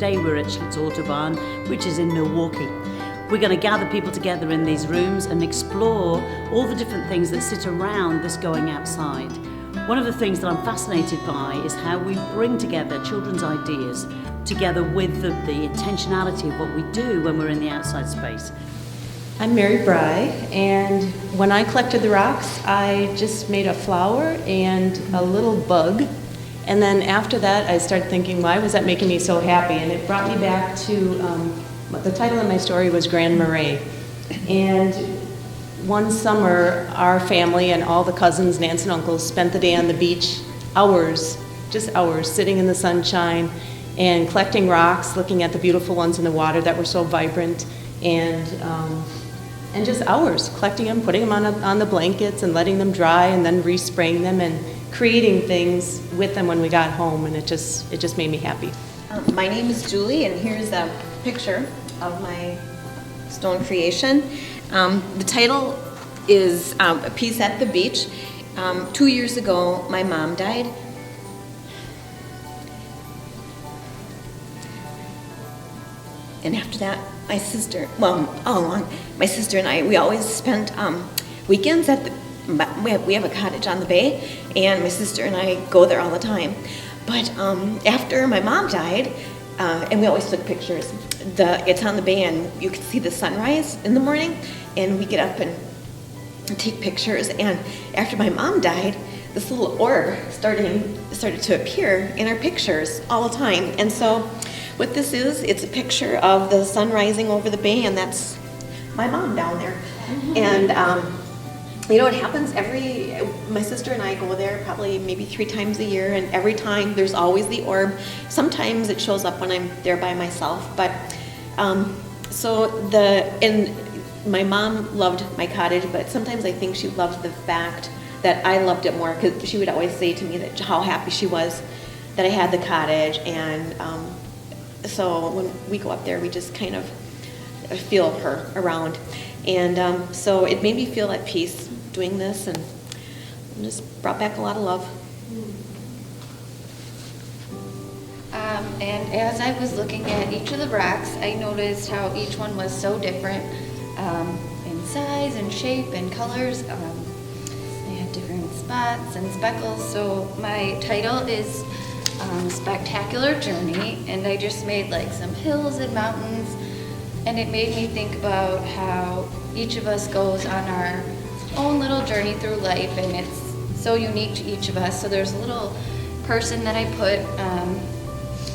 today we're at Schmitz Audubon, which is in Milwaukee. We're going to gather people together in these rooms and explore all the different things that sit around this going outside. One of the things that I'm fascinated by is how we bring together children's ideas together with the intentionality of what we do when we're in the outside space. I'm Mary Bry, and when I collected the rocks, I just made a flower and a little bug. And then after that, I started thinking, why was that making me so happy? And it brought me back to, the title of my story was Grand Marais. And one summer, our family and all the cousins and aunts and uncles spent the day on the beach, hours, just hours, sitting in the sunshine and collecting rocks, looking at the beautiful ones in the water that were so vibrant, and just hours collecting them, putting them on the blankets and letting them dry, and then respraying them and creating things with them when we got home, and it just made me happy. My name is Julie, and here's a picture of my stone creation. The title is A Piece at the Beach. 2 years ago, my mom died. And after that, my sister, all along, my sister and I, we always spent weekends at the, we have a cottage on the bay, and my sister and I go there all the time. But after my mom died, and we always took pictures, it's on the bay and you can see the sunrise in the morning, and we get up and take pictures. And after my mom died, this little orb started to appear in our pictures all the time. And so what this is, it's a picture of the sun rising over the bay, and that's my mom down there. And you know what happens? My sister and I go there probably maybe 3 times a year, and every time there's always the orb. Sometimes it shows up when I'm there by myself, but and my mom loved my cottage, but sometimes I think she loved the fact that I loved it more, because she would always say to me that how happy she was that I had the cottage. And so when we go up there, we just kind of feel her around. And so it made me feel at peace doing this, and just brought back a lot of love. And as I was looking at each of the rocks, I noticed how each one was so different in size and shape and colors. They had different spots and speckles. So my title is Spectacular Journey, and I just made like some hills and mountains, and it made me think about how each of us goes on our own little journey through life, and it's so unique to each of us. So there's a little person that I put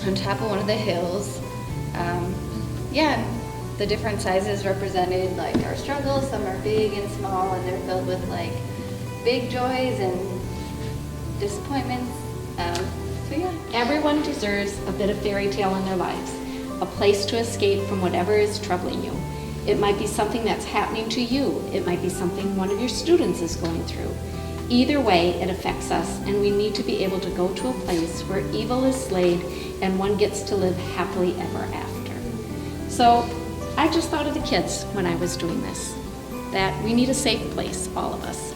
on top of one of the hills. The different sizes represented like our struggles. Some are big and small, and they're filled with like big joys and disappointments. Everyone deserves a bit of fairy tale in their lives, a place to escape from whatever is troubling you. It might be something that's happening to you. It might be something one of your students is going through. Either way, it affects us, and we need to be able to go to a place where evil is slayed and one gets to live happily ever after. So I just thought of the kids when I was doing this, that we need a safe place, all of us.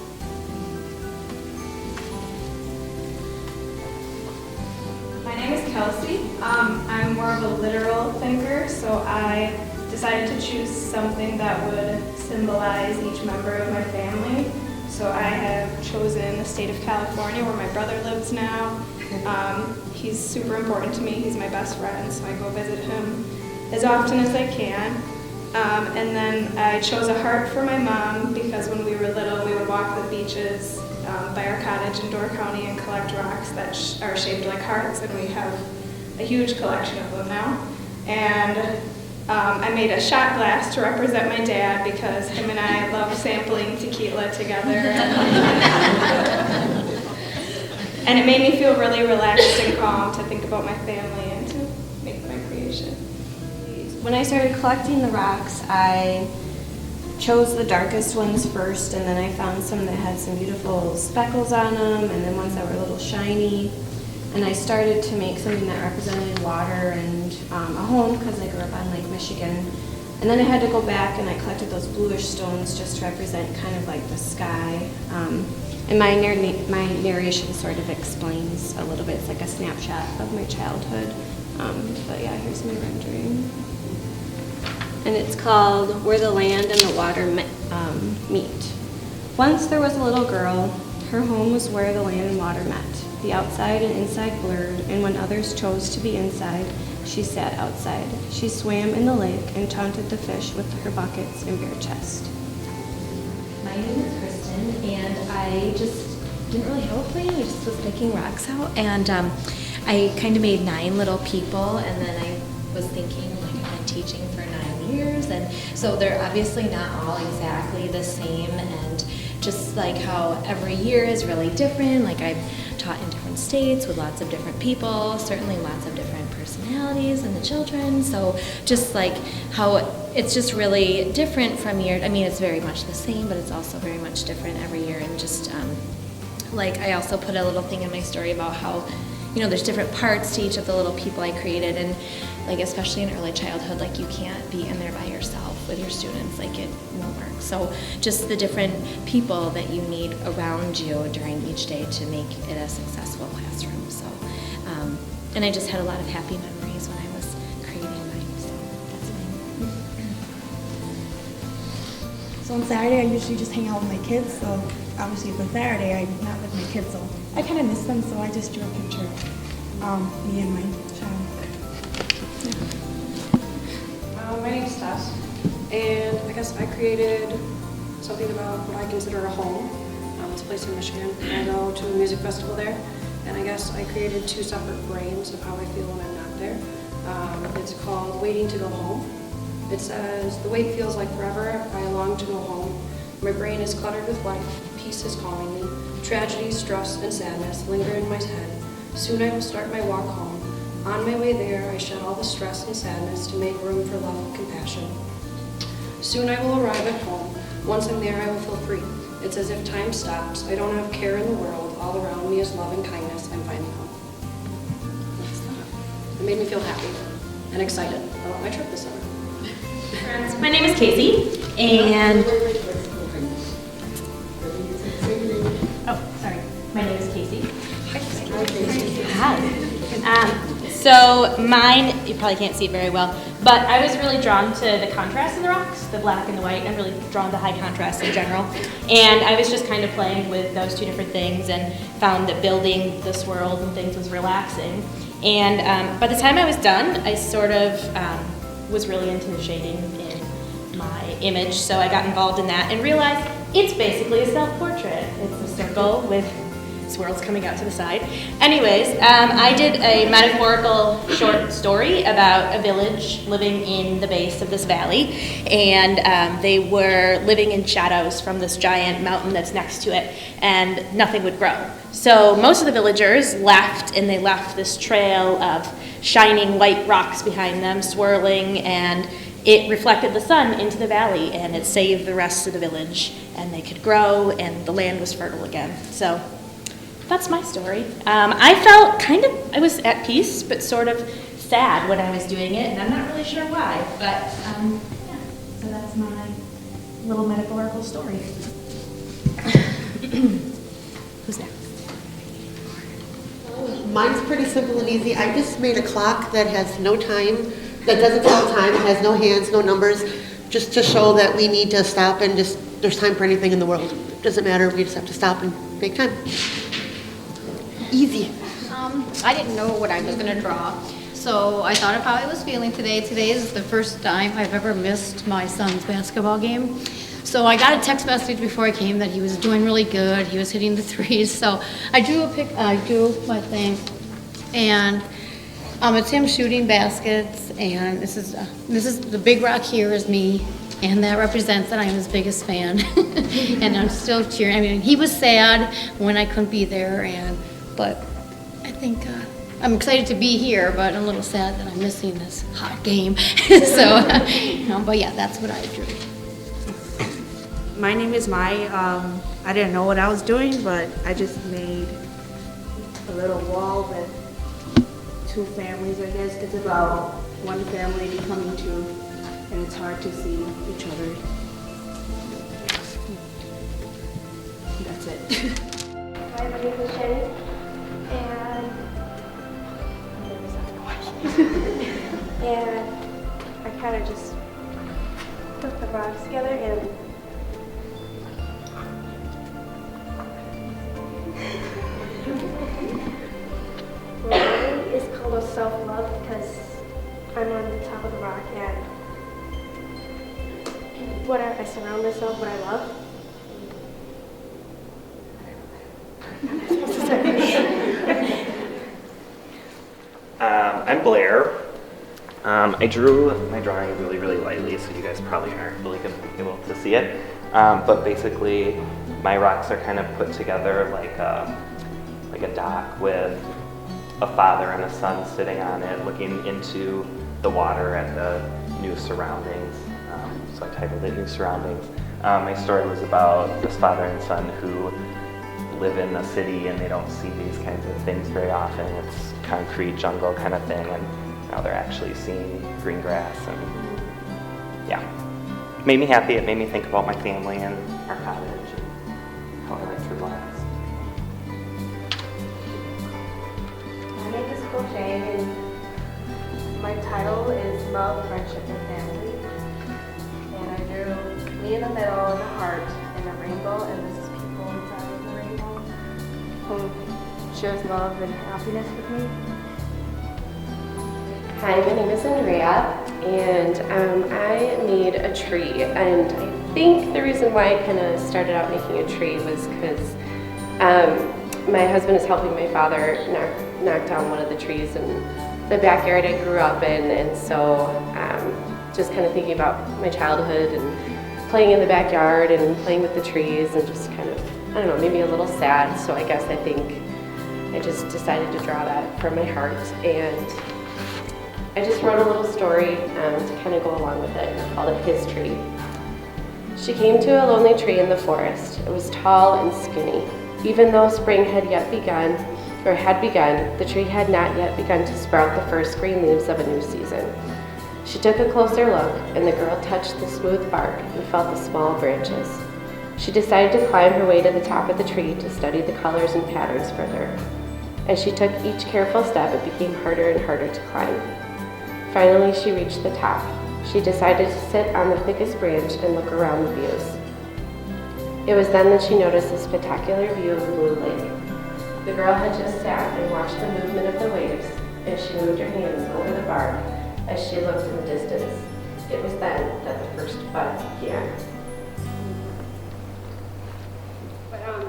My name is Kelsey. I'm more of a literal thinker, so I decided to choose something that would symbolize each member of my family. So I have chosen the state of California, where my brother lives now. He's super important to me. He's my best friend, so I go visit him as often as I can. And then I chose a heart for my mom, because when we were little, we would walk the beaches by our cottage in Door County and collect rocks that are shaped like hearts, and we have a huge collection of them now. And I made a shot glass to represent my dad, because him and I love sampling tequila together. And it made me feel really relaxed and calm to think about my family and to make my creation. When I started collecting the rocks, I chose the darkest ones first, and then I found some that had some beautiful speckles on them, and then ones that were a little shiny. And I started to make something that represented water and a home, because I grew up on Lake Michigan. And then I had to go back and I collected those bluish stones just to represent kind of like the sky. And my narration sort of explains a little bit. It's like a snapshot of my childhood. But yeah, here's my rendering. And it's called Where the Land and the Water Meet. Once there was a little girl. Her home was where the land and water met. The outside and inside blurred, and when others chose to be inside, she sat outside. She swam in the lake and taunted the fish with her buckets and bare chest. My name is Kristen, and I just didn't really have a plan. I just was picking rocks out, and I kind of made 9 little people, and then I was thinking, like, I've been teaching for 9 years, and so they're obviously not all exactly the same, and just like how every year is really different. Like, I've taught in different states with lots of different people, certainly lots of different personalities in the children, so just like how it's just really different from year. I mean, it's very much the same, but it's also very much different every year. And just like, I also put a little thing in my story about how, you know, there's different parts to each of the little people I created, and like, especially in early childhood, like, you can't be in there by yourself with your students, like, it won't work. So just the different people that you need around you during each day to make it a successful classroom. So, and I just had a lot of happy memories when I was creating mine, so that's mine. So on Saturday, I usually just hang out with my kids, so obviously for Saturday, I'm not with my kids, so I kind of miss them, so I just drew a picture of me and my child. My name's Tess, and I guess I created something about what I consider a home. It's a place in Michigan. I go to a music festival there, and I guess I created 2 separate frames of how I feel when I'm not there. It's called Waiting to Go Home. It says, the wait feels like forever, I long to go home. My brain is cluttered with life, peace is calling me. Tragedy, stress, and sadness linger in my head. Soon I will start my walk home. On my way there, I shed all the stress and sadness to make room for love and compassion. Soon I will arrive at home. Once I'm there, I will feel free. It's as if time stops. I don't have care in the world. All around me is love and kindness. I'm finally home. That's that. It made me feel happy and excited about my trip this summer. My name is Casey, and my name is Casey. Hi. So mine, you probably can't see it very well, but I was really drawn to the contrast in the rocks, the black and the white. I'm really drawn to high contrast in general. And I was just kind of playing with those 2 different things and found that building the swirls and things was relaxing. And by the time I was done, I sort of was really into the shading in my image, so I got involved in that and realized it's basically a self-portrait. It's a circle with swirls coming out to the side. Anyways, I did a metaphorical short story about a village living in the base of this valley, and they were living in shadows from this giant mountain that's next to it, and nothing would grow. So most of the villagers left, and they left this trail of shining white rocks behind them, swirling, and it reflected the sun into the valley, and it saved the rest of the village, and they could grow, and the land was fertile again. So that's my story. I felt I was at peace, but sort of sad when I was doing it, and I'm not really sure why, but yeah, so that's my little metaphorical story. Who's next? Mine's pretty simple and easy. I just made a clock that has no time, that doesn't tell time, it has no hands, no numbers, just to show that we need to stop and there's time for anything in the world. It doesn't matter, we just have to stop and make time. Easy. I didn't know what I was going to draw, so I thought of how I was feeling today. Today is the first time I've ever missed my son's basketball game. So I got a text message before I came that he was doing really good. He was hitting the threes. So I drew my thing, and it's him shooting baskets. And this is the big rock here is me, and that represents that I'm his biggest fan. And I'm still cheering. I mean, he was sad when I couldn't be there, but I think I'm excited to be here, but I'm a little sad that I'm missing this hot game. So, but yeah, that's what I drew. My name is Mai. I didn't know what I was doing, but I just made a little wall with 2 families, I guess. It's about one family becoming 2, and it's hard to see each other. That's it. Hi, my name is Jenny, and And I kind of just put the rocks together and mine is called a self-love because I'm on the top of the rock and what I surround myself, what I love. I'm Blair. I drew my drawing really lightly, so you guys probably aren't really going to be able to see it. But basically, my rocks are kind of put together like a dock with a father and a son sitting on it, looking into the water at the new surroundings. So I titled it New Surroundings. My story was about this father and son who live in the city and they don't see these kinds of things very often. It's concrete jungle kind of thing, and now they're actually seeing green grass, and yeah. It made me happy. It made me think about my family and our cottage and how I like to relax. My name is Crochet and my title is Love, Friendship, and Family. And I drew me in the middle and a heart and a rainbow, and this is people inside of the rainbow who shares love and happiness with me. Hi, my name is Andrea, and I made a tree, and I think the reason why I kind of started out making a tree was because my husband is helping my father knock down one of the trees in the backyard I grew up in, and so just kind of thinking about my childhood and playing in the backyard and playing with the trees and just kind of, I don't know, maybe a little sad, so I guess I think I just decided to draw that from my heart, and I just wrote a little story to kind of go along with it. I called it His Tree. She came to a lonely tree in the forest. It was tall and skinny. Even though spring had begun, the tree had not yet begun to sprout the first green leaves of a new season. She took a closer look, and the girl touched the smooth bark and felt the small branches. She decided to climb her way to the top of the tree to study the colors and patterns further. As she took each careful step, it became harder and harder to climb. Finally, she reached the top. She decided to sit on the thickest branch and look around the views. It was then that she noticed a spectacular view of Blue Lake. The girl had just sat and watched the movement of the waves as she moved her hands over the bark as she looked in the distance. It was then that the first bud began.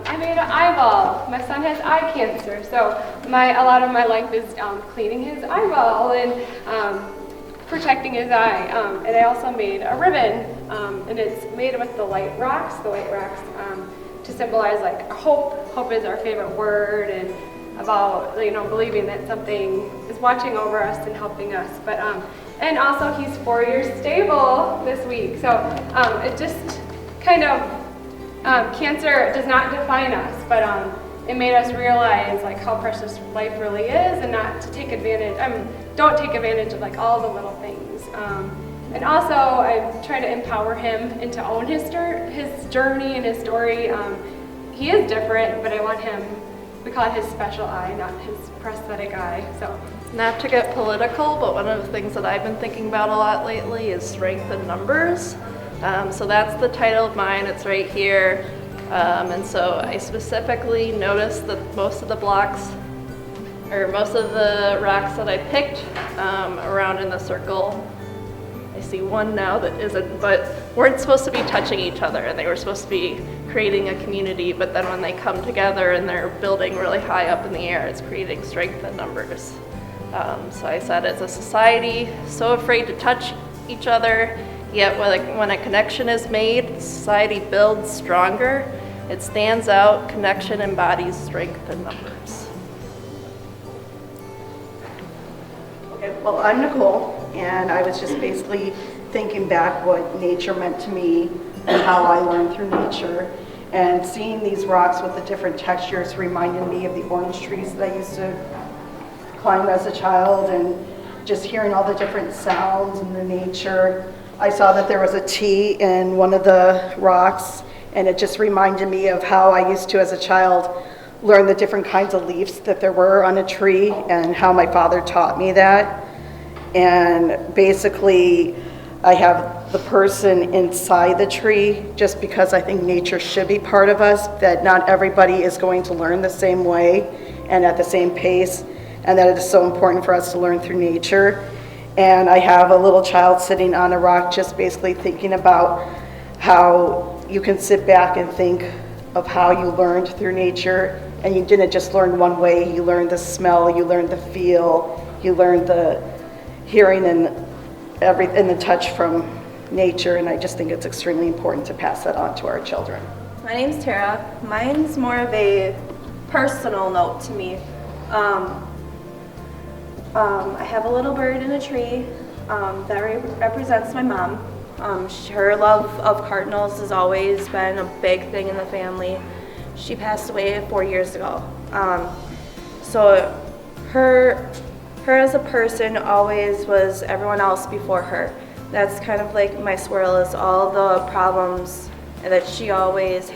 I made an eyeball. My son has eye cancer, so a lot of my life is cleaning his eyeball and protecting his eye. And I also made a ribbon, and it's made with the white rocks, to symbolize like hope. Hope is our favorite word, and about believing that something is watching over us and helping us. But and also he's 4 years stable this week, so it just kind of. Cancer does not define us, but it made us realize like how precious life really is, and not to take advantage. Don't take advantage of like all the little things. And also, I try to empower him and to own his journey and his story. He is different, but I want him. We call it his special eye, not his prosthetic eye. So. Not to get political, but one of the things that I've been thinking about a lot lately is strength in numbers. So that's the title of mine, it's right here. And so I specifically noticed that most of the rocks that I picked around in the circle, I see one now that isn't, but weren't supposed to be touching each other, and they were supposed to be creating a community, but then when they come together and they're building really high up in the air, it's creating strength in numbers. So I said, as a society so afraid to touch each other, yet when a connection is made, society builds stronger. It stands out, connection embodies strength in numbers. Okay, well, I'm Nicole, and I was just basically thinking back what nature meant to me and how I learned through nature. And seeing these rocks with the different textures reminded me of the orange trees that I used to climb as a child, and just hearing all the different sounds and the nature. I saw that there was a T in one of the rocks, and it just reminded me of how I used to, as a child, learn the different kinds of leaves that there were on a tree, and how my father taught me that. And basically, I have the person inside the tree just because I think nature should be part of us, that not everybody is going to learn the same way and at the same pace, and that it is so important for us to learn through nature. And I have a little child sitting on a rock just basically thinking about how you can sit back and think of how you learned through nature, and you didn't just learn one way. You learned the smell, you learned the feel, you learned the hearing and the touch from nature, and I just think it's extremely important to pass that on to our children. My name's Tara. Mine's more of a personal note to me. I have a little bird in a tree that represents my mom. Her love of cardinals has always been a big thing in the family. She passed away 4 years ago. So her as a person always was everyone else before her. That's kind of like my swirl, is all the problems that she always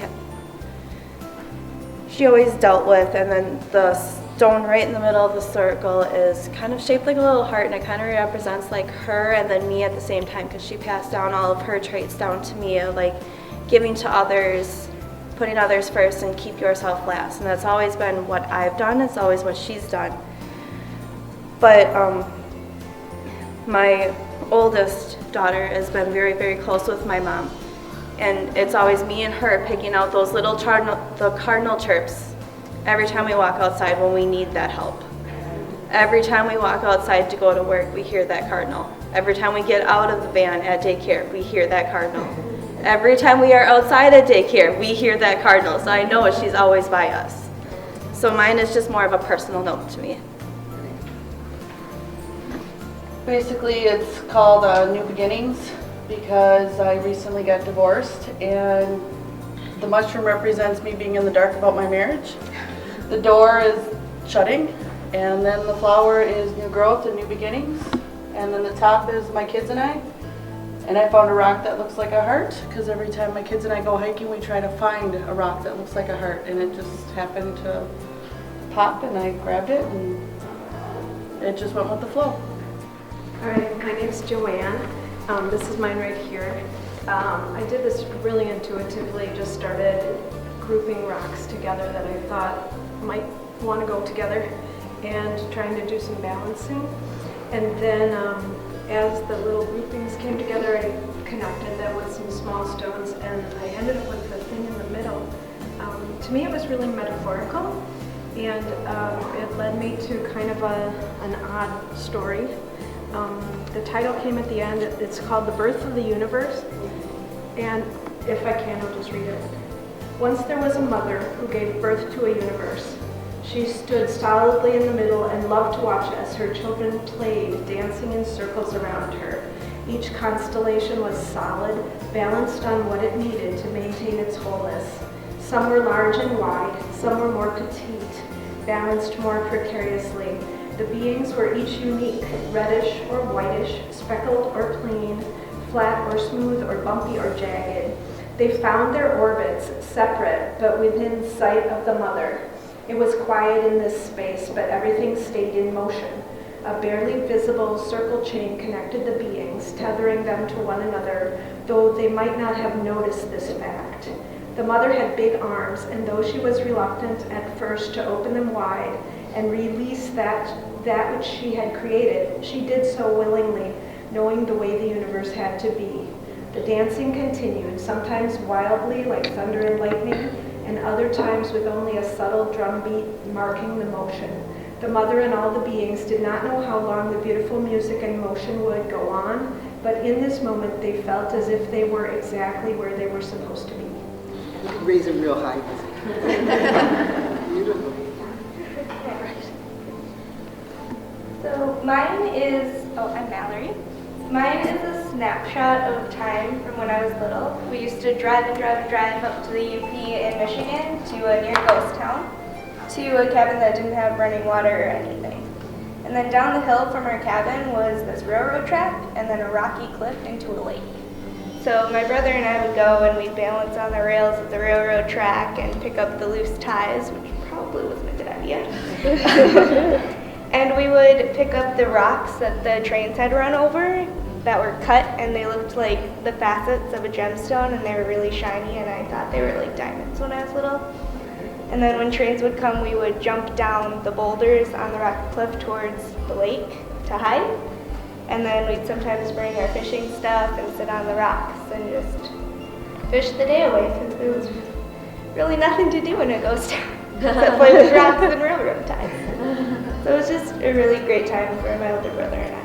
dealt with, and then the stone right in the middle of the circle is kind of shaped like a little heart, and it kind of represents like her and then me at the same time, because she passed down all of her traits down to me, of like giving to others, putting others first, and keep yourself last. And that's always been what I've done. It's always what she's done. But my oldest daughter has been very, very close with my mom. And it's always me and her picking out those little cardinal chirps every time we walk outside when we need that help. Every time we walk outside to go to work, we hear that cardinal. Every time we get out of the van at daycare, we hear that cardinal. Every time we are outside at daycare, we hear that cardinal. So I know she's always by us. So mine is just more of a personal note to me. Basically, it's called New Beginnings because I recently got divorced, and the mushroom represents me being in the dark about my marriage. The door is shutting, and then the flower is new growth and new beginnings, and then the top is my kids and I. And I found a rock that looks like a heart, because every time my kids and I go hiking, we try to find a rock that looks like a heart, and it just happened to pop, and I grabbed it, and it just went with the flow. All right, my name's Joanne. This is mine right here. I did this really intuitively, just started grouping rocks together that I thought might want to go together and trying to do some balancing. And then as the little groupings came together, I connected them with some small stones, and I ended up with the thing in the middle. To me, it was really metaphorical, and it led me to kind of an odd story. The title came at the end. It's called The Birth of the Universe, and if I can, I'll just read it. Once there was a mother who gave birth to a universe. She stood solidly in the middle and loved to watch as her children played, dancing in circles around her. Each constellation was solid, balanced on what it needed to maintain its wholeness. Some were large and wide, some were more petite, balanced more precariously. The beings were each unique, reddish or whitish, speckled or plain, flat or smooth or bumpy or jagged. They found their orbits separate but within sight of the mother. It was quiet in this space, but everything stayed in motion. A barely visible circle chain connected the beings, tethering them to one another, though they might not have noticed this fact. The mother had big arms, and though she was reluctant at first to open them wide and release that which she had created, she did so willingly, knowing the way the universe had to be. The dancing continued, sometimes wildly like thunder and lightning, and other times with only a subtle drum beat marking the motion. The mother and all the beings did not know how long the beautiful music and motion would go on, but in this moment they felt as if they were exactly where they were supposed to be. You can raise it real high. Beautiful. So mine is, I'm Mallory. Mine is a snapshot of time from when I was little. We used to drive up to the UP in Michigan to a near ghost town, to a cabin that didn't have running water or anything. And then down the hill from our cabin was this railroad track and then a rocky cliff into a lake. So my brother and I would go and we'd balance on the rails of the railroad track and pick up the loose ties, which probably wasn't a good idea. And we would pick up the rocks that the trains had run over that were cut, and they looked like the facets of a gemstone, and they were really shiny, and I thought they were like diamonds when I was little. And then when trains would come, we would jump down the boulders on the rocky cliff towards the lake to hide. And then we'd sometimes bring our fishing stuff and sit on the rocks and just fish the day away, because there was really nothing to do in a ghost town except play with rocks and railroad ties. So it was just a really great time for my older brother and I.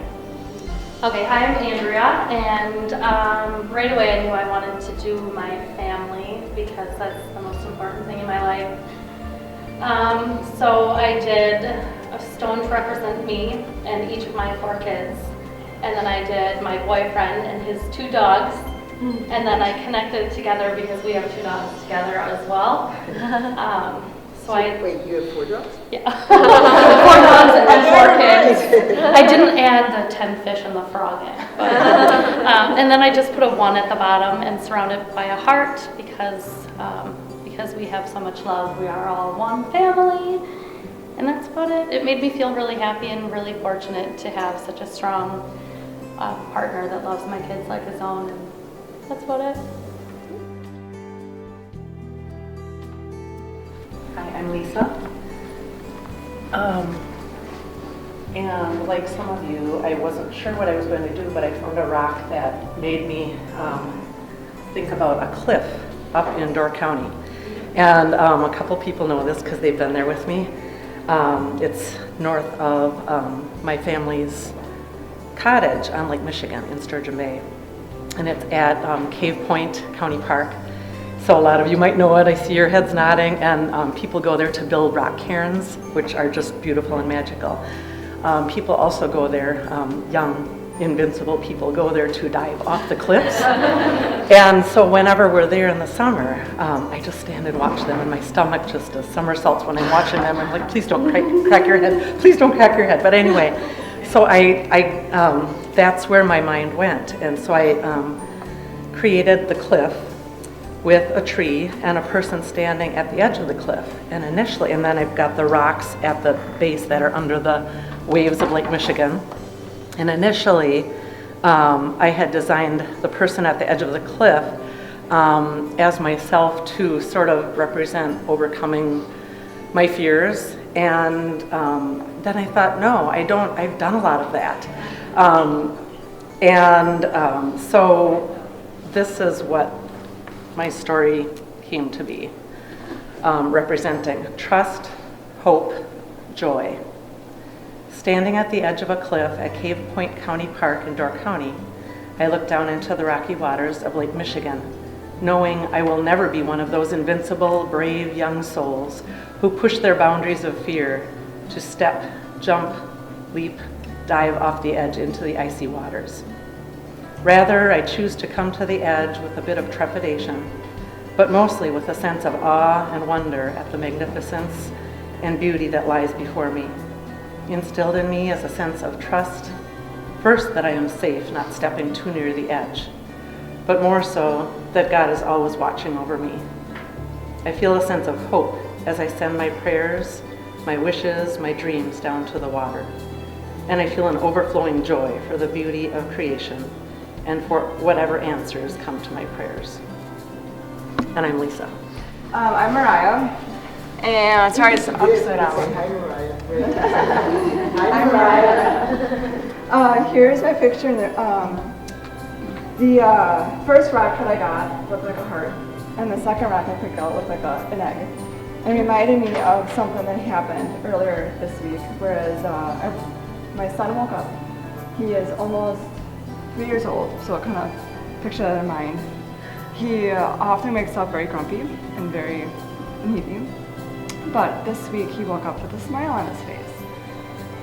Okay, hi, I'm Andrea, and right away I knew I wanted to do my family because that's the most important thing in my life. So I did a stone to represent me and each of my 4 kids, and then I did my boyfriend and his 2 dogs, and then I connected it together because we have 2 dogs together as well. Wait, you have 4 dogs? Yeah. 4 dogs and 4 kids. I didn't add the 10 fish and the frog in. But, and then I just put a 1 at the bottom and surround it by a heart because we have so much love. We are all one family. And that's about it. It made me feel really happy and really fortunate to have such a strong partner that loves my kids like his own. And that's about it. Hi, I'm Lisa. And like some of you, I wasn't sure what I was going to do, but I found a rock that made me think about a cliff up in Door County. And a couple people know this because they've been there with me. It's north of my family's cottage on Lake Michigan in Sturgeon Bay. And it's at Cave Point County Park. So a lot of you might know it. I see your heads nodding, and people go there to build rock cairns, which are just beautiful and magical. People also go there, young, invincible people go there to dive off the cliffs. And so whenever we're there in the summer, I just stand and watch them, and my stomach just does somersaults when I'm watching them. I'm like, please don't crack your head. Please don't crack your head. But anyway, so that's where my mind went. And so I created the cliff with a tree and a person standing at the edge of the cliff. And initially, and then I've got the rocks at the base that are under the waves of Lake Michigan. And initially, I had designed the person at the edge of the cliff as myself to sort of represent overcoming my fears. And then I thought, no, I don't, I've done a lot of that. So this is what my story came to be, representing trust, hope, joy. Standing at the edge of a cliff at Cave Point County Park in Door County, I look down into the rocky waters of Lake Michigan, knowing I will never be one of those invincible, brave young souls who push their boundaries of fear to step, jump, leap, dive off the edge into the icy waters. Rather, I choose to come to the edge with a bit of trepidation, but mostly with a sense of awe and wonder at the magnificence and beauty that lies before me. Instilled in me is a sense of trust, first that I am safe, not stepping too near the edge, but more so that God is always watching over me. I feel a sense of hope as I send my prayers, my wishes, my dreams down to the water. And I feel an overflowing joy for the beauty of creation and for whatever answers come to my prayers. And I'm Lisa. I'm Mariah, and sorry it's upside down. Hi, Mariah. Hi, Mariah. Here's my picture. The first rock that I got looked like a heart, and the second rock I picked out looked like an egg. It reminded me of something that happened earlier this week, whereas my son woke up. He is almost 3 years old, so I kind of picture that in mind. He often wakes up very grumpy and very needy, but this week he woke up with a smile on his face.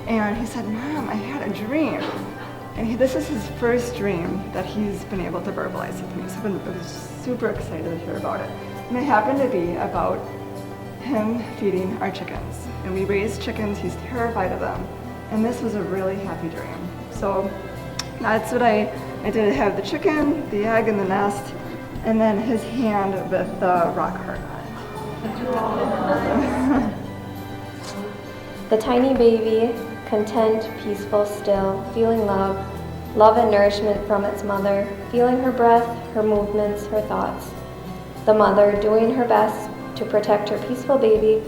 And he said, "Mom, I had a dream." And this is his first dream that he's been able to verbalize with me, so I've been super excited to hear about it. And it happened to be about him feeding our chickens. And we raise chickens, he's terrified of them. And this was a really happy dream. So that's what I did. Have the chicken, the egg, and the nest, and then his hand with the rock heart on it. The tiny baby content, peaceful, still, feeling love, love and nourishment from its mother, feeling her breath, her movements, her thoughts. The mother doing her best to protect her peaceful baby,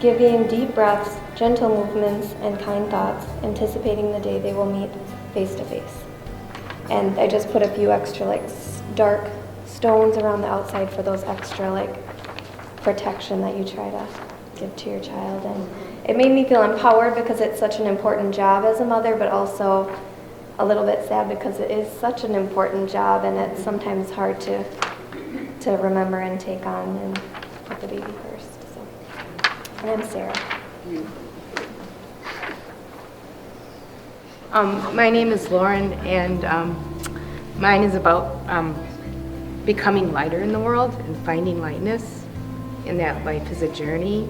giving deep breaths, gentle movements, and kind thoughts, anticipating the day they will meet face to face. And I just put a few extra dark stones around the outside for those extra protection that you try to give to your child. And it made me feel empowered because it's such an important job as a mother, but also a little bit sad because it is such an important job and it's sometimes hard to remember and take on and put the baby first. So. And I'm Sarah. My name is Lauren, and mine is about becoming lighter in the world and finding lightness, and that life is a journey.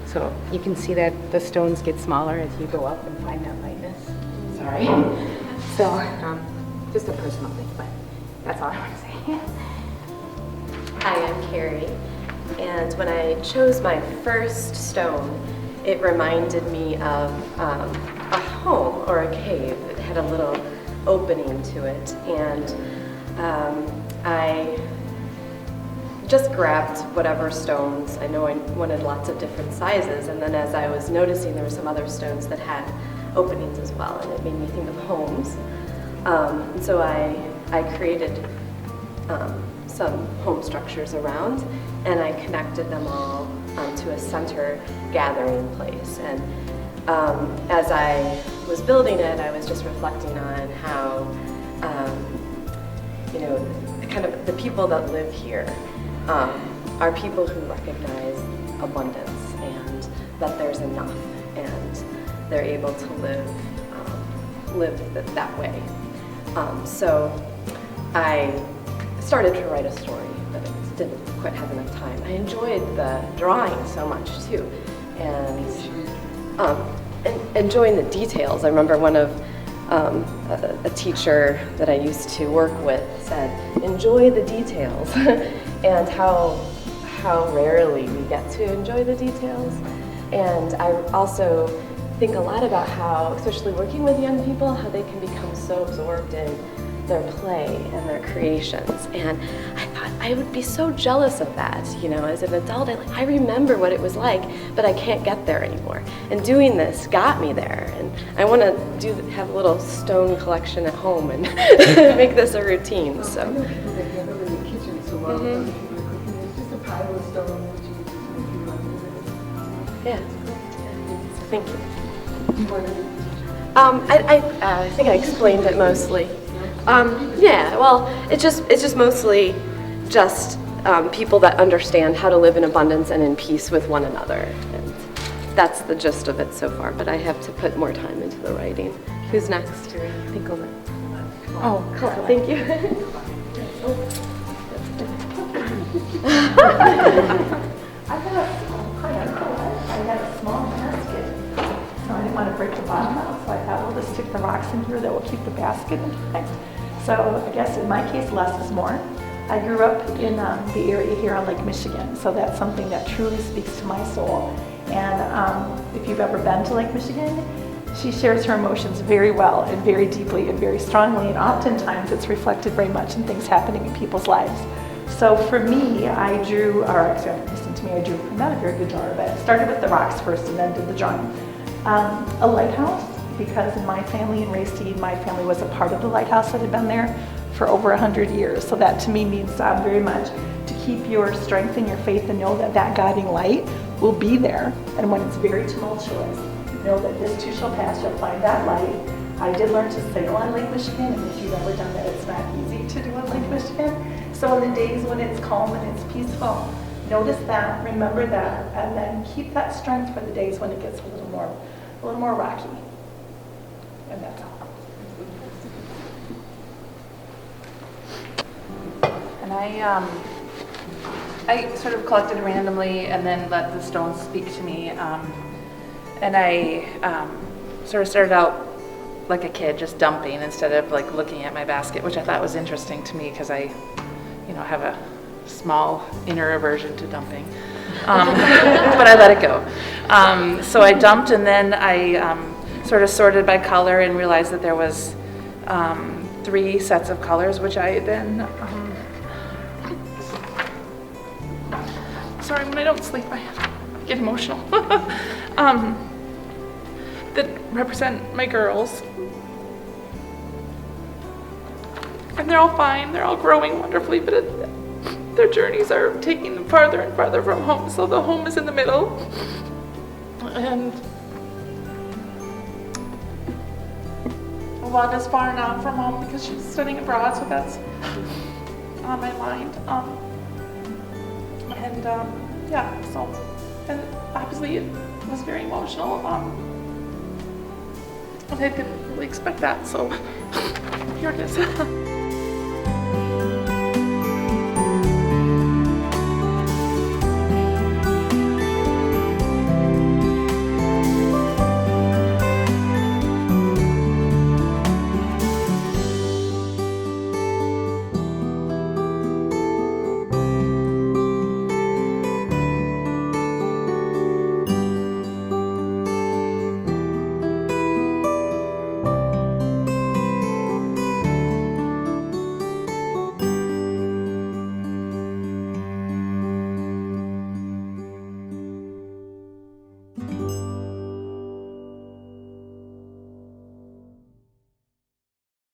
So you can see that the stones get smaller as you go up and find that lightness. Sorry. So just a personal thing, but that's all I want to say. Hi, I'm Carrie, and when I chose my first stone, it reminded me of a home or a cave. It had a little opening to it, and I just grabbed whatever stones. I know I wanted lots of different sizes, and then as I was noticing, there were some other stones that had openings as well, and it made me think of homes. And so I created some home structures around, and I connected them all to a center gathering place. And as I was building it, I was just reflecting on how, kind of the people that live here are people who recognize abundance and that there's enough, and they're able to live that way. So I started to write a story, but I didn't quite have enough time. I enjoyed the drawing so much too, and enjoying the details. I remember one of a teacher that I used to work with said, "Enjoy the details," and how rarely we get to enjoy the details. And I also think a lot about how, especially working with young people, how they can become so absorbed in their play and their creations. And I thought I would be so jealous of that, as an adult. I remember what it was like, but I can't get there anymore. And doing this got me there. And I want to have a little stone collection at home and make this a routine. So. I know people that gather in the kitchen, so while other people are cooking, it's just a pile of stone that you Yeah. Thank you. I think I explained it mostly. Yeah, well, it's just mostly just people that understand how to live in abundance and in peace with one another. And that's the gist of it so far, but I have to put more time into the writing. Who's next? I think over. Oh, cool. Thank you. I had a small basket, so I didn't want to break the bottom out, so I thought we'll just stick the rocks in here that will keep the basket in place. So I guess in my case, less is more. I grew up in the area here on Lake Michigan, so that's something that truly speaks to my soul. And if you've ever been to Lake Michigan, she shares her emotions very well and very deeply and very strongly, and oftentimes it's reflected very much in things happening in people's lives. So for me, I drew, or actually, listen to me, I drew, I'm not a very good drawer, but I started with the rocks first and then did the drawing. A lighthouse, because in my family in Raystead, my family was a part of the lighthouse that had been there for over 100 years. So that to me means very much to keep your strength and your faith and know that that guiding light will be there. And when it's very tumultuous, know that this too shall pass, you'll find that light. I did learn to sail on Lake Michigan, and if you've ever done that, it's not easy to do on Lake Michigan. So in the days when it's calm and it's peaceful, notice that, remember that, and then keep that strength for the days when it gets a little more rocky. And that's all. And I sort of collected randomly and then let the stones speak to me. And I sort of started out like a kid, just dumping instead of like looking at my basket, which I thought was interesting to me because I, have a small inner aversion to dumping. but I let it go. So I dumped, and then I sort of sorted by color and realized that there was 3 sets of colors, which I then, sorry, when I don't sleep, I get emotional, that represent my girls. And they're all fine, they're all growing wonderfully, but their journeys are taking them farther and farther from home, so the home is in the middle. And Wanda's far now from home because she's studying abroad, so that's on my mind. Yeah, so, and obviously it was very emotional. And I didn't really expect that, so here it is.